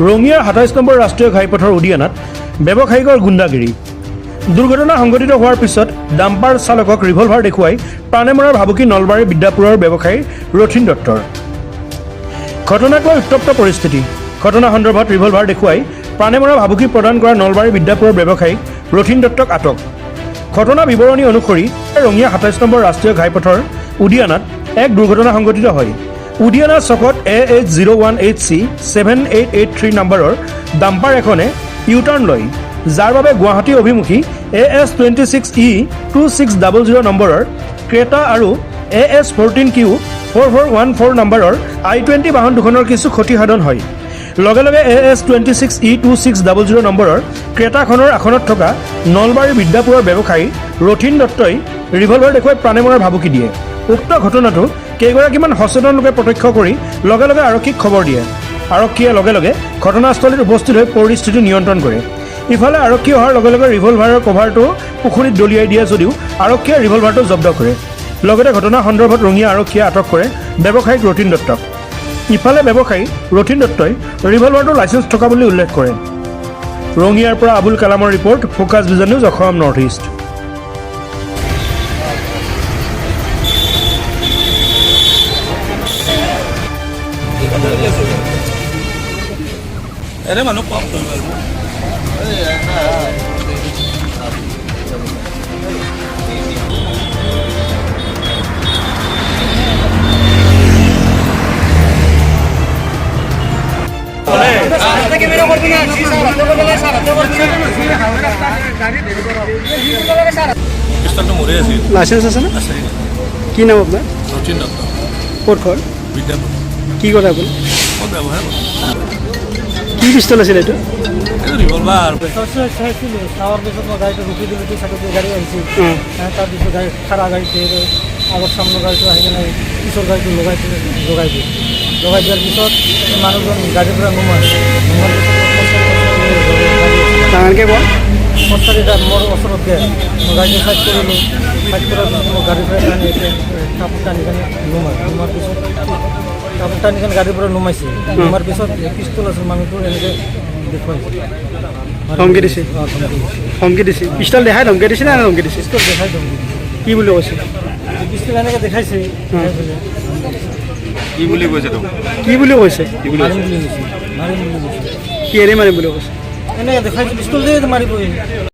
ৰঙিয়াৰ ২৭ নম্বৰ ৰাষ্ট্ৰীয় ঘাইপথৰ উদিয়ানাত ব্যৱসায়িকৰ গুণ্ডাগিৰি। দুৰ্ঘটনা সংঘটিত হোৱাৰ পিছত ডাম্পাৰ চালকক ৰিভলভাৰ দেখুৱাই প্ৰাণে মৰাৰ ভাবুকি নলবাৰী বিদ্যাপুৰৰ ব্যৱসায়ী ৰথীন দত্তৰ। ঘটনাক লৈ উত্তপ্ত পৰিস্থিতি। ঘটনা সন্দৰ্ভত ৰিভলভাৰ দেখুৱাই প্ৰাণে মৰা ভাবুকি প্ৰদান কৰা নলবাৰী বিদ্যাপুৰৰ ব্যৱসায়ী ৰথীন দত্তক আটক। ঘটনা বিৱৰণী অনুসৰি ৰঙিয়া ২৭ নম্বৰ ৰাষ্ট্ৰীয় ঘাইপথৰ উদিয়ানাত এক দুৰ্ঘটনা সংঘটিত হয়। উদিয়ানা চকত AH01HC 7883 নম্বৰৰ ডাম্পাৰ এখনে ইউটাৰ্ণ লয়, যাৰ বাবে গুৱাহাটী অভিমুখী AS26E 2600 নম্বৰৰ ক্ৰেটা আৰু AS14Q 4414 নম্বৰৰ I-20 বাহন দুখনৰ কিছু ক্ষতিসাধন হয়। লগে লগে AS26E 2600 নম্বৰৰ ক্ৰেটাখনৰ আসনত থকা নলবাৰী বিদ্যাপুৰৰ ব্যৱসায়ী ৰথীন দত্তই ৰিভলভাৰ দেখুৱাই প্ৰাণে মৰাৰ ভাবুকি দিয়ে। উক্ত ঘটনাটো কেইগৰাকীমান সচেতন লোকে প্ৰত্যক্ষ কৰি লগে লগে আৰক্ষীক খবৰ দিয়ে। আৰক্ষীয়ে লগে লগে ঘটনাস্থলীত উপস্থিত হৈ পৰিস্থিতি নিয়ন্ত্ৰণ কৰে। ইফালে আৰক্ষী অহাৰ লগে লগে ৰিভলভাৰৰ কভাৰটো পুখুৰীত দলিয়াই দিয়ে যদিও আৰক্ষীয়ে ৰিভলভাৰটো জব্দ কৰে। লগতে ঘটনা সন্দৰ্ভত ৰঙিয়া আৰক্ষীয়ে আটক কৰে ব্যৱসায়িক ৰথীন দত্তক। ইফালে ব্যৱসায়ী ৰথীন দত্তই ৰিভলভাৰটো লাইচেঞ্চ থকা বুলি উল্লেখ কৰে। ৰঙিয়াৰ পৰা আবুল কালামৰ report, focus vision news, Assam north east. এনে মানুহ পাম লাইসেন্স আছে না? কি নাম আপনাৰ? ৰথীন দত্ত। ক'ত ঘৰ? বিদ্যাপুৰ। কি কৰে আপুনি? মই ব্যৱসায় কৰোঁ। কি পিষ্টল আছিল এইটো? এইটো ৰিভলভাৰ। চাইছিলোঁ চাৱাৰ পিছত মই গাড়ীটো ৰখি দিলোঁ, চাইডতে গাড়ী আহিছিল। তাৰপিছত গাড়ী খাৰা গাড়ীতে আগত সামনৰ গাড়ীটো আহি কিনে পিছৰ গাড়ীটো লগাই দিওঁ। লগাই দিয়াৰ পিছত মানুহজন গাড়ীৰ পৰা নোমাল ডাঙৰকৈ কোৱা। খোজকাঢ়ি তাত মোৰ ওচৰত দিয়ে। মই গাড়ীটো চাইড কৰিলোঁ। চাইড কৰাৰ পিছত মই গাড়ীৰ পৰা টানি কাপোৰ টানি কিনে নোমাৰ পিছত কাপোৰ টানি কিনে গাড়ীৰ পৰা নোমাইছে। নোমাৰ পিছত পিষ্টল আছিল, মানুহটো এনেকৈ দেখুৱাইছে, ধমকি দিছে? ধমকি দিছে? পিষ্টল দেখাই ধমকি দিছে নে ধমকি দিছে? পিষ্টল দেখাই ধমকি কি বুলি কৈছে? পিষ্টল এনেকৈ দেখাইছে। কি বুলি কৈছে তোক? কি বুলি কৈছে? মাৰিম বুলি কৈছে। কিহেৰে মাৰিম বুলি কৈছে? এনেকৈ দেখাইছে, পিষ্টল দিয়ে মাৰিব।